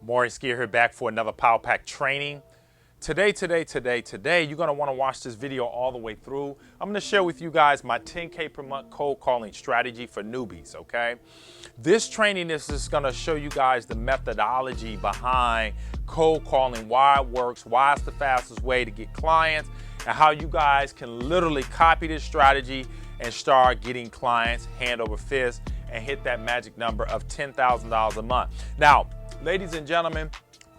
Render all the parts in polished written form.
Maurice here back for another Power Pack training. Today, you're going to want to watch this video all the way through. I'm going to share with you guys my 10K per month cold calling strategy for newbies, okay? This training is just going to show you guys the methodology behind cold calling, why it works, why it's the fastest way to get clients, and how you guys can literally copy this strategy and start getting clients hand over fist and hit that magic number of $10,000 a month. Now, ladies and gentlemen,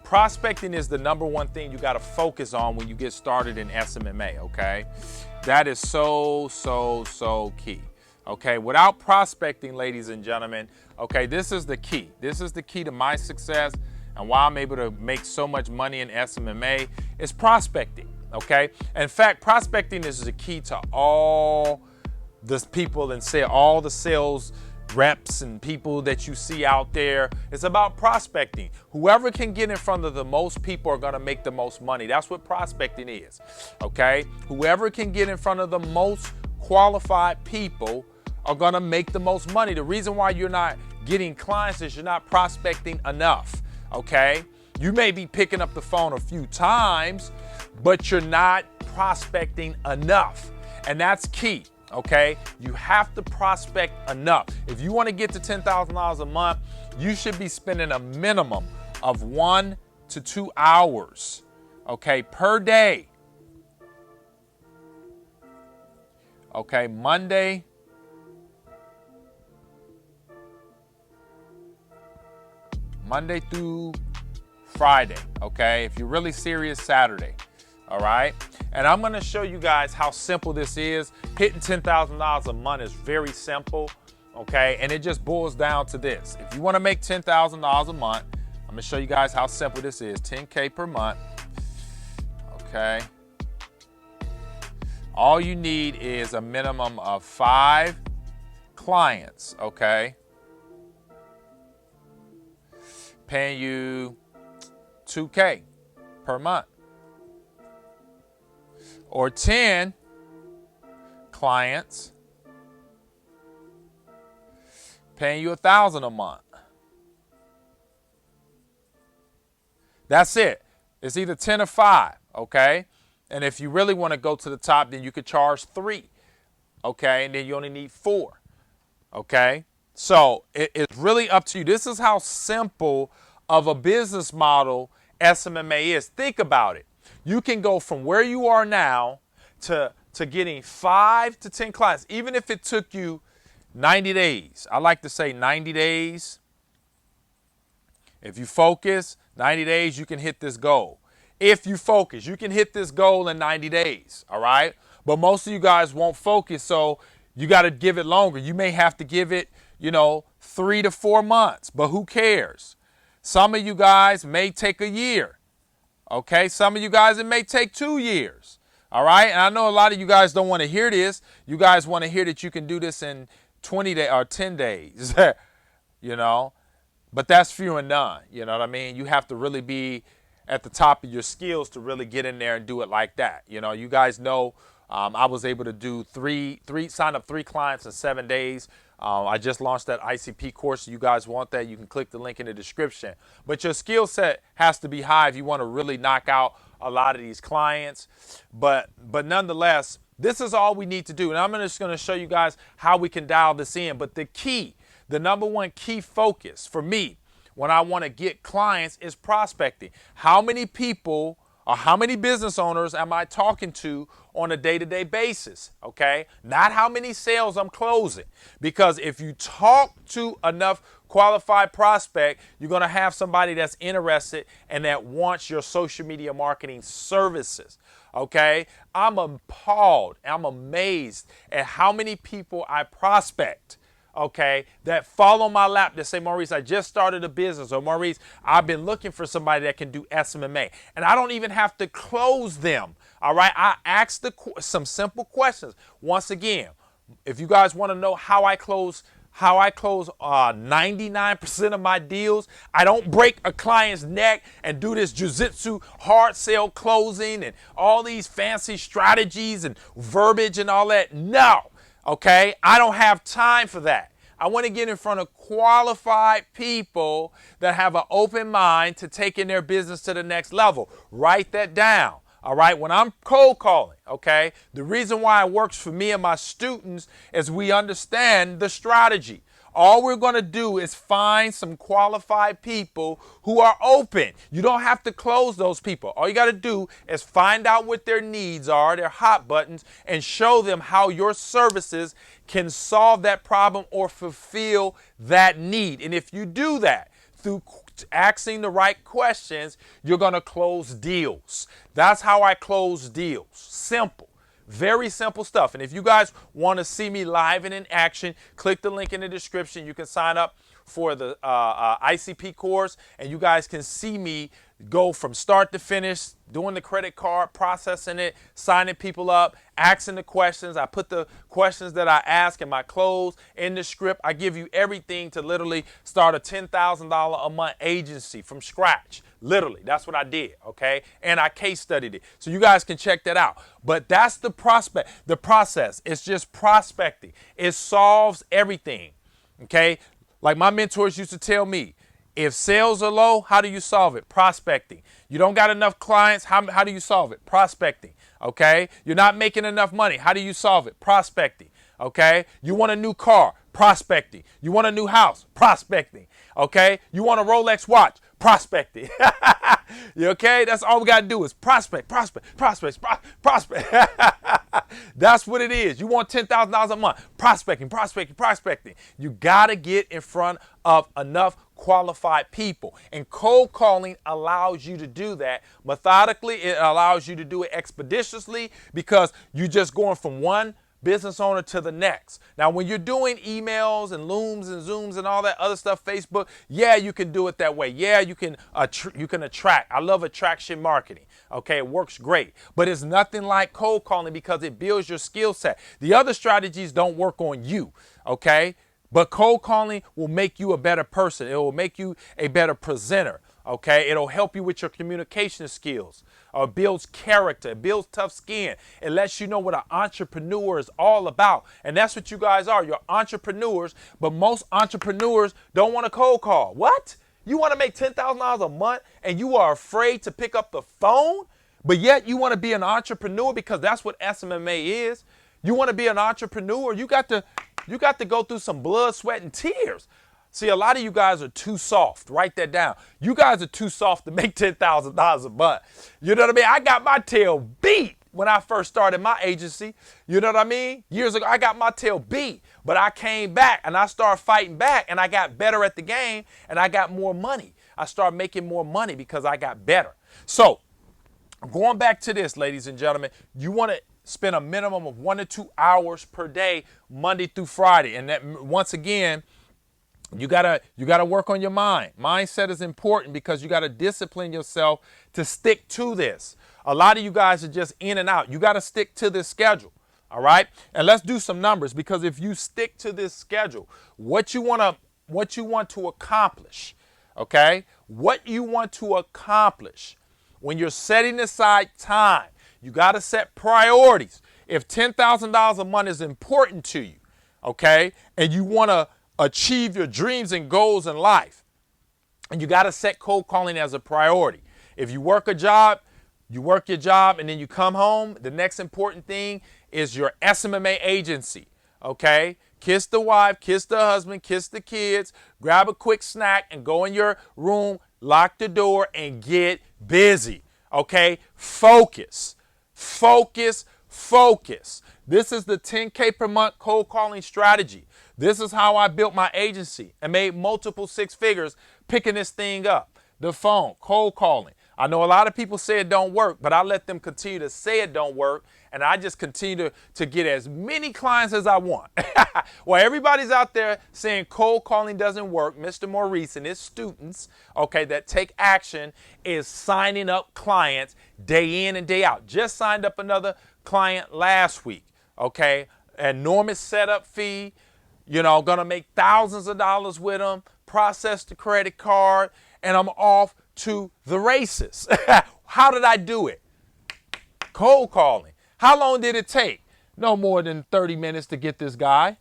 prospecting is the number one thing you got to focus on when you get started in SMMA, okay? That is so key, okay? Without prospecting, ladies and gentlemen, okay, this is the key. This is the key to my success and why I'm able to make so much money in SMMA is prospecting, okay? In fact, prospecting is the key to all the people and say all the sales reps and people that you see out there. It's about prospecting. Whoever can get in front of the most people are going to make the most money. That's what prospecting is, okay? Whoever can get in front of the most qualified people are going to make the most money. The reason why you're not getting clients is you're not prospecting enough, okay? You may be picking up the phone a few times, but you're not prospecting enough, and that's key. Okay, you have to prospect enough. If you want to get to $10,000 a month, you should be spending a minimum of 1 to 2 hours, okay, per day. Okay, Monday through Friday, okay? If you're really serious, Saturday. All right, and I'm going to show you guys how simple this is. Hitting $10,000 a month is very simple, okay? And it just boils down to this. If you want to make $10,000 a month, I'm going to show you guys how simple this is. 10K per month, okay? All you need is a minimum of 5 clients, okay? Paying you $2K per month. Or 10 clients paying you $1,000 a month. That's it. It's either 10 or 5, okay? And if you really want to go to the top, then you could charge 3, okay? And then you only need 4, okay? So it's really up to you. This is how simple of a business model SMMA is. Think about it. You can go from where you are now to getting 5 to 10 clients, even if it took you 90 days. I like to say 90 days. If you focus, 90 days, you can hit this goal. If you focus, you can hit this goal in 90 days, all right? But most of you guys won't focus, so you got to give it longer. You may have to give it, 3 to 4 months, but who cares? Some of you guys may take a year. Okay, some of you guys, it may take 2 years. All right, and I know a lot of you guys don't want to hear this. You guys want to hear that you can do this in 20 days or 10 days, but that's few and none. You know what I mean? You have to really be at the top of your skills to really get in there and do it like that. You guys know I was able to do sign up 3 clients in 7 days. I just launched that ICP course. You guys want that, you can click the link in the description. But your skill set has to be high if you want to really knock out a lot of these clients. But nonetheless, this is all we need to do. And I'm just going to show you guys how we can dial this in. But the number one key focus for me when I want to get clients is prospecting. How many people or how many business owners am I talking to on a day-to-day basis, okay? Not how many sales I'm closing. Because if you talk to enough qualified prospect, you're going to have somebody that's interested and that wants your social media marketing services, okay? I'm appalled, I'm amazed at how many people I prospect, okay, that fall on my lap that say, Maurice, I just started a business, or Maurice, I've been looking for somebody that can do SMMA. And I don't even have to close them, all right? I ask some simple questions. Once again, if you guys want to know how I close 99% of my deals, I don't break a client's neck and do this jujitsu hard sale closing and all these fancy strategies and verbiage and all that. No. Okay, I don't have time for that. I want to get in front of qualified people that have an open mind to taking their business to the next level. Write that down. All right, when I'm cold calling, okay, the reason why it works for me and my students is we understand the strategy. All we're going to do is find some qualified people who are open. You don't have to close those people. All you got to do is find out what their needs are, their hot buttons, and show them how your services can solve that problem or fulfill that need. And if you do that through asking the right questions, you're going to close deals. That's how I close deals. Simple. Very simple stuff. And if you guys want to see me live and in action, click the link in the description. You can sign up for the ICP course, and you guys can see me go from start to finish, doing the credit card, processing it, signing people up, asking the questions. I put the questions that I ask in my close in the script. I give you everything to literally start a $10,000 a month agency from scratch. Literally, that's what I did, okay? And I case studied it. So you guys can check that out. But that's the process. It's just prospecting. It solves everything, okay? Like my mentors used to tell me, if sales are low, how do you solve it? Prospecting. You don't got enough clients, how do you solve it? Prospecting, okay? You're not making enough money, how do you solve it? Prospecting, okay? You want a new car? Prospecting. You want a new house? Prospecting, okay? You want a Rolex watch? Prospecting. You okay? That's all we got to do is prospect. That's what it is. You want $10,000 a month. Prospecting. You got to get in front of enough qualified people. And cold calling allows you to do that methodically. It allows you to do it expeditiously because you're just going from one business owner to the next. Now, when you're doing emails and Looms and Zooms and all that other stuff, Facebook, yeah, you can do it that way. Yeah, you can attract. I love attraction marketing. Okay, it works great. But it's nothing like cold calling because it builds your skill set. The other strategies don't work on you. Okay, but cold calling will make you a better person. It will make you a better presenter. Okay, it'll help you with your communication skills. Builds character, it builds tough skin. It lets you know what an entrepreneur is all about. And that's what you guys are. You're entrepreneurs, but most entrepreneurs don't want to cold call. What? You want to make $10,000 a month and you are afraid to pick up the phone, but yet you want to be an entrepreneur because that's what SMMA is. You want to be an entrepreneur, you got to go through some blood, sweat, and tears. See, a lot of you guys are too soft. Write that down. You guys are too soft to make $10,000 a month. You know what I mean? I got my tail beat when I first started my agency. You know what I mean? Years ago, I got my tail beat. But I came back and I started fighting back and I got better at the game and I got more money. I started making more money because I got better. So, going back to this, ladies and gentlemen, you want to spend a minimum of 1 to 2 hours per day, Monday through Friday. And that, once again, you gotta work on your mind. Mindset is important because you gotta discipline yourself to stick to this. A lot of you guys are just in and out. You gotta stick to this schedule. All right. And let's do some numbers because if you stick to this schedule, what you want to accomplish, okay? What you want to accomplish when you're setting aside time, you gotta set priorities. If $10,000 a month is important to you, okay, and you wanna achieve your dreams and goals in life, and you got to set cold calling as a priority. If you work a job, you work your job and then you come home, the next important thing is your SMMA agency, okay? Kiss the wife, kiss the husband, kiss the kids, grab a quick snack and go in your room, lock the door and get busy, okay? Focus. This is the 10K per month cold calling strategy. This is how I built my agency and made multiple six figures picking this thing up. The phone, cold calling. I know a lot of people say it don't work, but I let them continue to say it don't work, and I just continue to get as many clients as I want. Well, everybody's out there saying cold calling doesn't work. Mr. Maurice and his students, okay, that take action is signing up clients day in and day out. Just signed up another client last week, okay? Enormous setup fee. You know, gonna make thousands of dollars with them, process the credit card, and I'm off to the races. How did I do it? Cold calling. How long did it take? No more than 30 minutes to get this guy.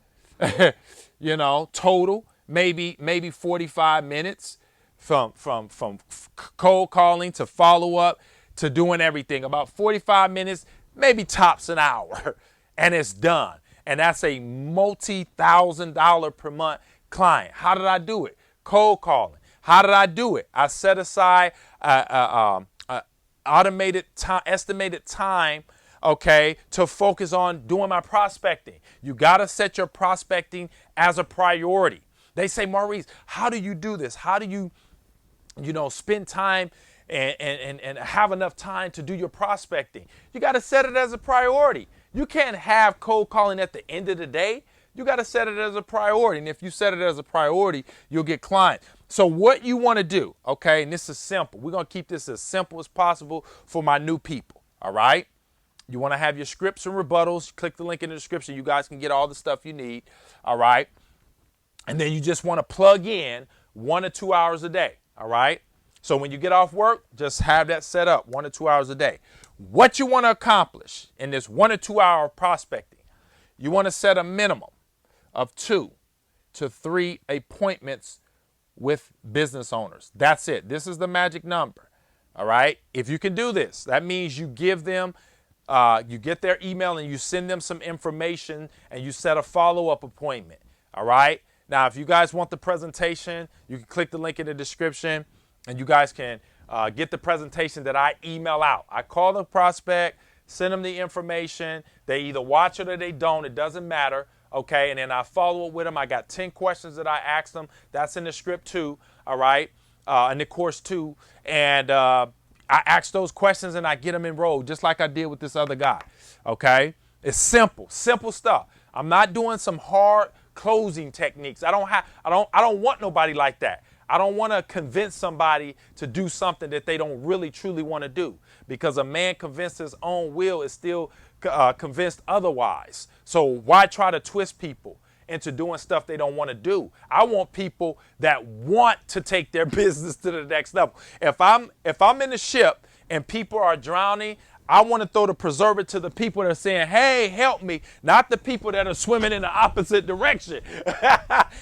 You total, maybe 45 minutes from cold calling to follow up to doing everything. About 45 minutes, maybe tops an hour, and it's done. And that's a multi-$1,000 per month client. How did I do it? Cold calling. How did I do it? I set aside automated time, estimated time, okay, to focus on doing my prospecting. You got to set your prospecting as a priority. They say, Maurice, how do you do this? How do you spend time and have enough time to do your prospecting? You got to set it as a priority. You can't have cold calling at the end of the day. You got to set it as a priority. And if you set it as a priority, you'll get clients. So what you want to do, okay, and this is simple. We're going to keep this as simple as possible for my new people, all right? You want to have your scripts and rebuttals. Click the link in the description. You guys can get all the stuff you need, all right? And then you just want to plug in 1 or 2 hours a day, all right? So when you get off work, just have that set up 1 or 2 hours a day. What you want to accomplish in this 1 or 2 hour prospecting, you want to set a minimum of 2 to 3 appointments with business owners. That's it. This is the magic number, all right? If you can do this, that means you give them, you get their email and you send them some information and you set a follow-up appointment, all right? Now, if you guys want the presentation, you can click the link in the description and you guys can get the presentation that I email out. I call the prospect, send them the information. They either watch it or they don't. It doesn't matter. Okay, and then I follow up with them. I got 10 questions that I asked them. That's in the script too, all right, in the course too. And I ask those questions and I get them enrolled just like I did with this other guy, okay? It's simple stuff. I'm not doing some hard closing techniques. I don't want nobody like that. I don't want to convince somebody to do something that they don't really truly want to do, because a man convinced his own will is still convinced otherwise. So why try to twist people into doing stuff they don't want to do? I want people that want to take their business to the next level. If I'm in a ship and people are drowning, I want to throw the preservative to the people that are saying, hey, help me, not the people that are swimming in the opposite direction.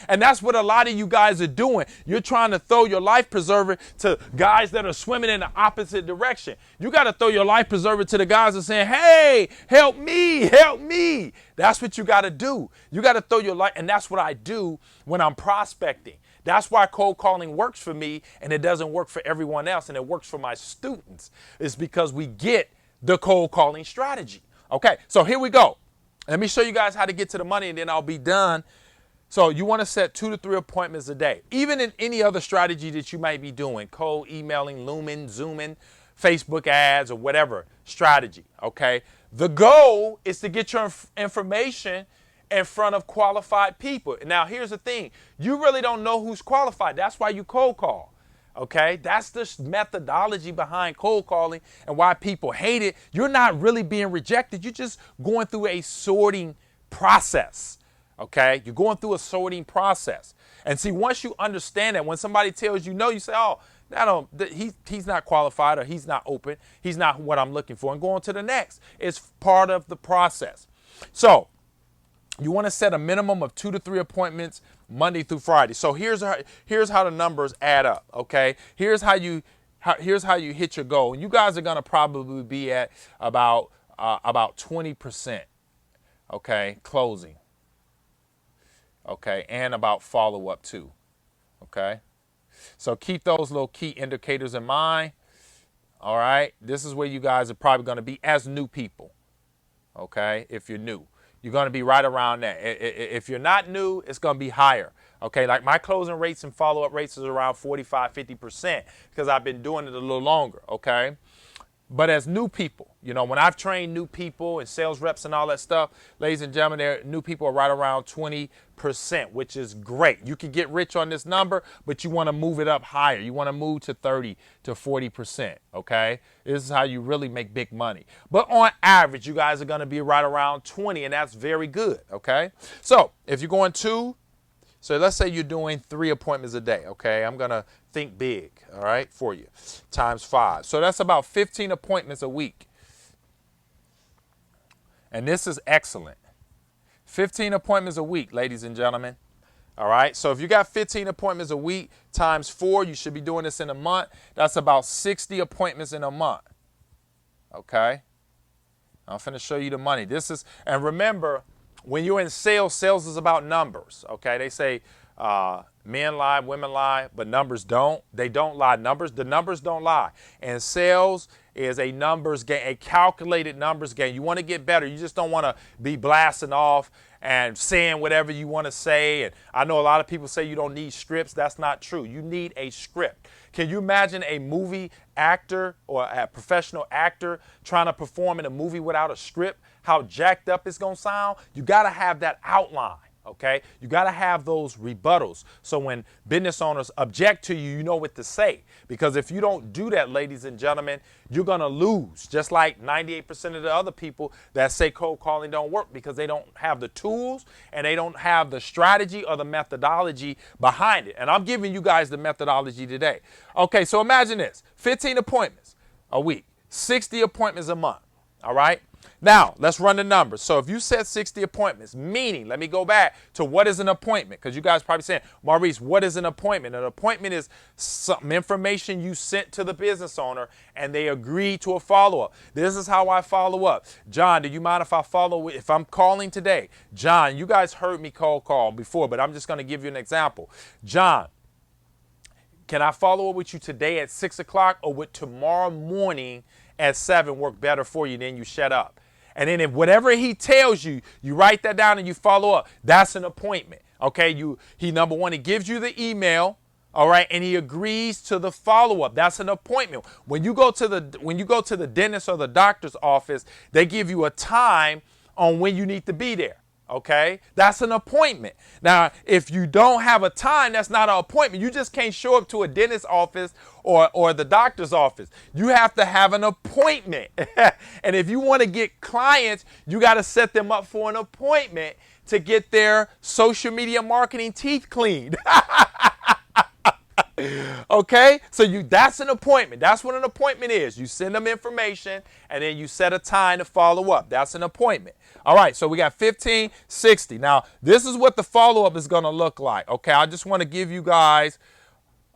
And that's what a lot of you guys are doing. You're trying to throw your life preserver to guys that are swimming in the opposite direction. You got to throw your life preserver to the guys that are saying, hey, help me, help me. That's what you got to do. You got to throw your life, and that's what I do when I'm prospecting. That's why cold calling works for me and it doesn't work for everyone else, and it works for my students. It's because we get the cold calling strategy. Okay, so here we go. Let me show you guys how to get to the money and then I'll be done. So you want to set 2 to 3 appointments a day. Even in any other strategy that you might be doing, cold emailing, looming, zooming, Facebook ads, or whatever strategy, okay? The goal is to get your information in front of qualified people. Now, here's the thing. You really don't know who's qualified. That's why you cold call. Okay, that's the methodology behind cold calling and why people hate it. You're not really being rejected. You're just going through a sorting process. Okay, you're going through a sorting process. And see, once you understand that, when somebody tells you no, you say, oh, he's not qualified, or he's not open. He's not what I'm looking for. And go on to the next. It's part of the process. So you want to set a minimum of 2 to 3 appointments Monday through Friday. So here's how the numbers add up, okay? Here's how you hit your goal. And you guys are going to probably be at about 20%, okay, closing, okay, and about follow-up too, okay? So keep those little key indicators in mind, all right? This is where you guys are probably going to be as new people, okay, if you're new. You're going to be right around that. If you're not new, it's going to be higher. Okay, like my closing rates and follow-up rates is around 45, 50% because I've been doing it a little longer, okay? But as new people, when I've trained new people and sales reps and all that stuff, ladies and gentlemen, new people are right around 20%, which is great. You can get rich on this number, but you want to move it up higher. You want to move to 30 to 40%, okay? This is how you really make big money. But on average, you guys are going to be right around 20, and that's very good, okay? So if you're going so let's say you're doing 3 appointments a day, okay? I'm going to think big, all right, for you, times 5. So that's about 15 appointments a week. And this is excellent. 15 appointments a week, ladies and gentlemen. All right, so if you got 15 appointments a week times 4, you should be doing this in a month. That's about 60 appointments in a month. Okay, I'm finna show you the money. And remember, when you're in sales, sales is about numbers. Okay, they say men lie, women lie, but numbers don't. They don't lie. The numbers don't lie. And sales is a numbers game, a calculated numbers game. You want to get better. You just don't want to be blasting off and saying whatever you want to say. And I know a lot of people say you don't need scripts. That's not true. You need a script. Can you imagine a movie actor or a professional actor trying to perform in a movie without a script? How jacked up it's going to sound? You got to have that outline. Okay, you got to have those rebuttals. So when business owners object to you, you know what to say. Because if you don't do that, ladies and gentlemen, you're going to lose. Just like 98% of the other people that say cold calling don't work because they don't have the tools and they don't have the strategy or the methodology behind it. And I'm giving you guys the methodology today. Okay, so imagine this: 15 appointments a week, 60 appointments a month. All right. Now, let's run the numbers. So if you said 60 appointments, meaning, let me go back to what is an appointment, because you guys probably saying, Maurice, what is an appointment? An appointment is some information you sent to the business owner and they agreed to a follow-up. This is how I follow up. John, do you mind if I if I'm calling today? John, you guys heard me call before, but I'm just going to give you an example. John, can I follow up with you today at 6 o'clock, or would tomorrow morning at 7 work better for you? Then you shut up. And then if whatever he tells you, you write that down and you follow up. That's an appointment. Okay, number one, he gives you the email, all right, and he agrees to the follow-up. That's an appointment. When you go to the dentist or the doctor's office, they give you a time on when you need to be there. Okay, that's an appointment. Now, if you don't have a time, that's not an appointment. You just can't show up to a dentist's office or the doctor's office. You have to have an appointment. And if you want to get clients, you got to set them up for an appointment to get their social media marketing teeth cleaned. Okay, so that's an appointment. That's what an appointment is. You send them information and then you set a time to follow up. That's an appointment. All right, so we got 15, 60. Now, this is what the follow-up is going to look like. Okay, I just want to give you guys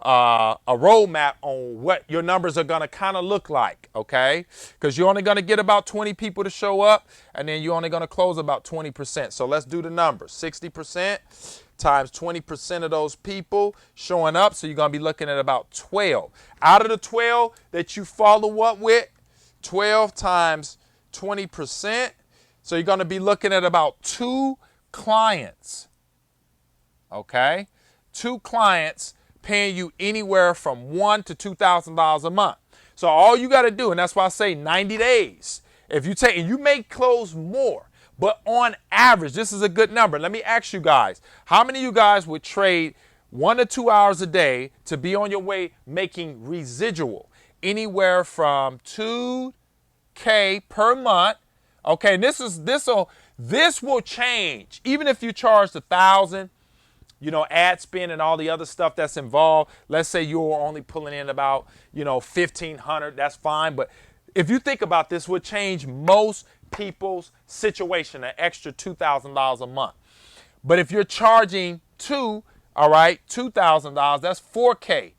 a roadmap on what your numbers are going to kind of look like, okay? Because you're only going to get about 20 people to show up, and then you're only going to close about 20%. So let's do the numbers. 60% times 20% of those people showing up, so you're going to be looking at about 12. Out of the 12 that you follow up with, 12 times 20%, so you're going to be looking at about 2 clients, okay? 2 clients paying you anywhere from $1,000 to $2,000 a month. So all you got to do, and that's why I say 90 days. If you take, and you may close more, but on average, this is a good number. Let me ask you guys, how many of you guys would trade 1 to 2 hours a day to be on your way making residual anywhere from $2K per month? Okay, and this will change. Even if you charge $1,000, ad spend and all the other stuff that's involved. Let's say you're only pulling in about, $1,500. That's fine. But if you think about this, would change most people's situation, an extra $2,000 a month. But if you're charging $2,000, that's $4K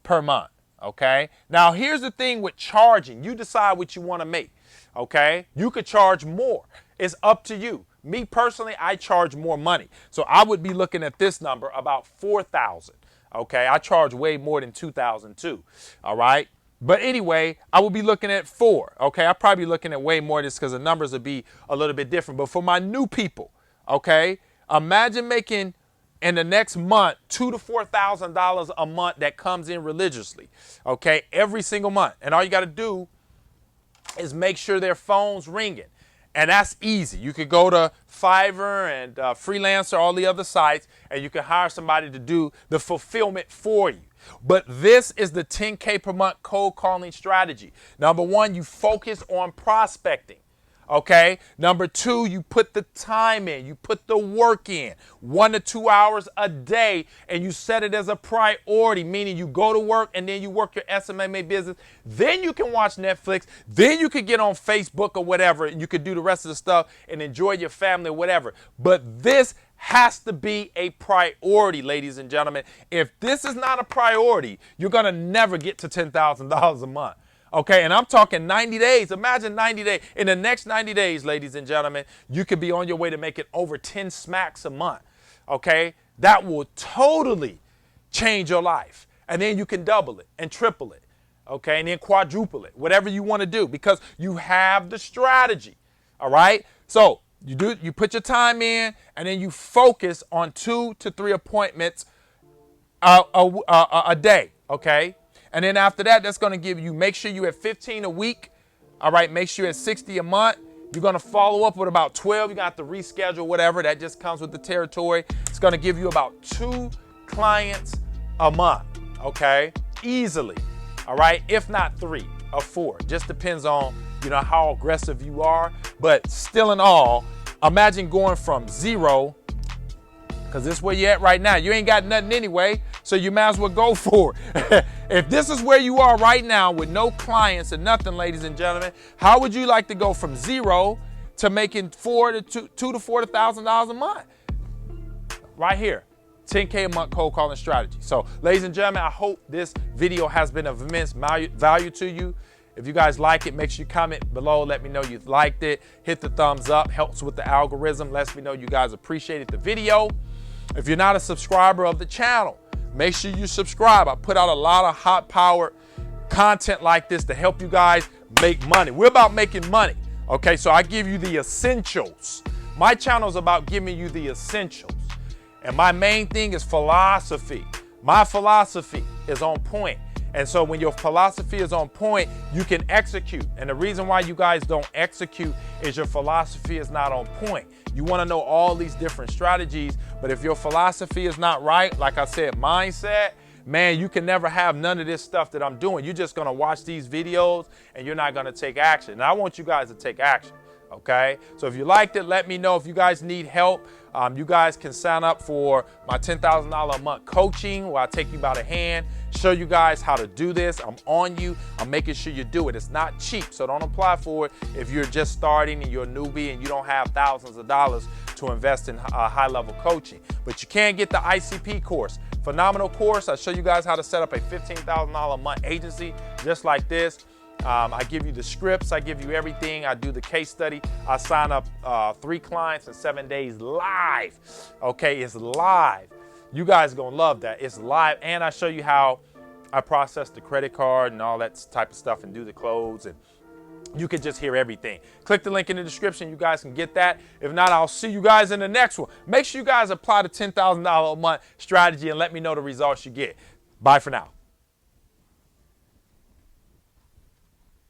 per month. Okay. Now here's the thing with charging. You decide what you want to make. Okay. You could charge more. It's up to you. Me personally, I charge more money. So I would be looking at this number about 4,000. Okay. I charge way more than 2,000 too. All right. But anyway, I will be looking at 4. Okay. I'll probably be looking at way more just because the numbers will be a little bit different. But for my new people, okay, imagine making in the next month $2,000 to $4,000 a month that comes in religiously. Okay. Every single month. And all you got to do is make sure their phone's ringing. And that's easy. You could go to Fiverr and Freelancer, all the other sites, and you can hire somebody to do the fulfillment for you. But this is the 10K per month cold calling strategy. Number 1, you focus on prospecting. Okay. Number 2, you put the time in, you put the work in 1 to 2 hours a day, and you set it as a priority, meaning you go to work and then you work your SMMA business. Then you can watch Netflix. Then you could get on Facebook or whatever, and you could do the rest of the stuff and enjoy your family or whatever. But this has to be a priority, ladies and gentlemen. If this is not a priority, you're going to never get to $10,000 a month. Okay, and I'm talking 90 days. Imagine 90 days. In the next 90 days, ladies and gentlemen, you could be on your way to making over 10 smacks a month. Okay, that will totally change your life. And then you can double it and triple it. Okay, and then quadruple it, whatever you want to do, because you have the strategy. All right, so you put your time in, and then you focus on 2 to 3 appointments a day, okay? And then after that, that's going to give you, make sure you at 15 a week, all right? Make sure you're at 60 a month. You're going to follow up with about 12. You're going to have to reschedule, whatever. That just comes with the territory. It's going to give you about 2 clients a month, okay? Easily, all right? If not 3 or 4. Just depends on, how aggressive you are. But still in all, imagine going from 0, because this is where you're at right now. You ain't got nothing anyway, so you might as well go for it. If this is where you are right now with no clients and nothing, ladies and gentlemen, how would you like to go from 0 to making $2,000 to $4,000 a month? Right here. 10K a month cold calling strategy. So, ladies and gentlemen, I hope this video has been of immense value to you. If you guys like it, make sure you comment below. Let me know you liked it. Hit the thumbs up. Helps with the algorithm. Lets me know you guys appreciated the video. If you're not a subscriber of the channel, make sure you subscribe. I put out a lot of hot-powered content like this to help you guys make money. We're about making money. Okay, so I give you the essentials. My channel is about giving you the essentials. And my main thing is philosophy. My philosophy is on point. And so when your philosophy is on point, you can execute. And the reason why you guys don't execute is your philosophy is not on point. You want to know all these different strategies, but if your philosophy is not right, like I said, mindset, man, you can never have none of this stuff that I'm doing. You're just going to watch these videos and you're not going to take action. And I want you guys to take action. Okay, so if you liked it, let me know. If you guys need help, you guys can sign up for my $10,000 a month coaching, where I take you by the hand, show you guys how to do this. I'm on you. I'm making sure you do it. It's not cheap, so don't apply for it if you're just starting and you're a newbie and you don't have thousands of dollars to invest in high-level coaching. But you can get the ICP course. Phenomenal course. I show you guys how to set up a $15,000 a month agency just like this. I give you the scripts, I give you everything. I do the case study. I sign up 3 clients in 7 days live. Okay, it's live. You guys are gonna love that. It's live, and I show you how I process the credit card and all that type of stuff and do the close, and you can just hear everything. Click the link in the description. You guys can get that. If not, I'll see you guys in the next one. Make sure you guys apply the $10,000 a month strategy and let me know the results you get. Bye for now.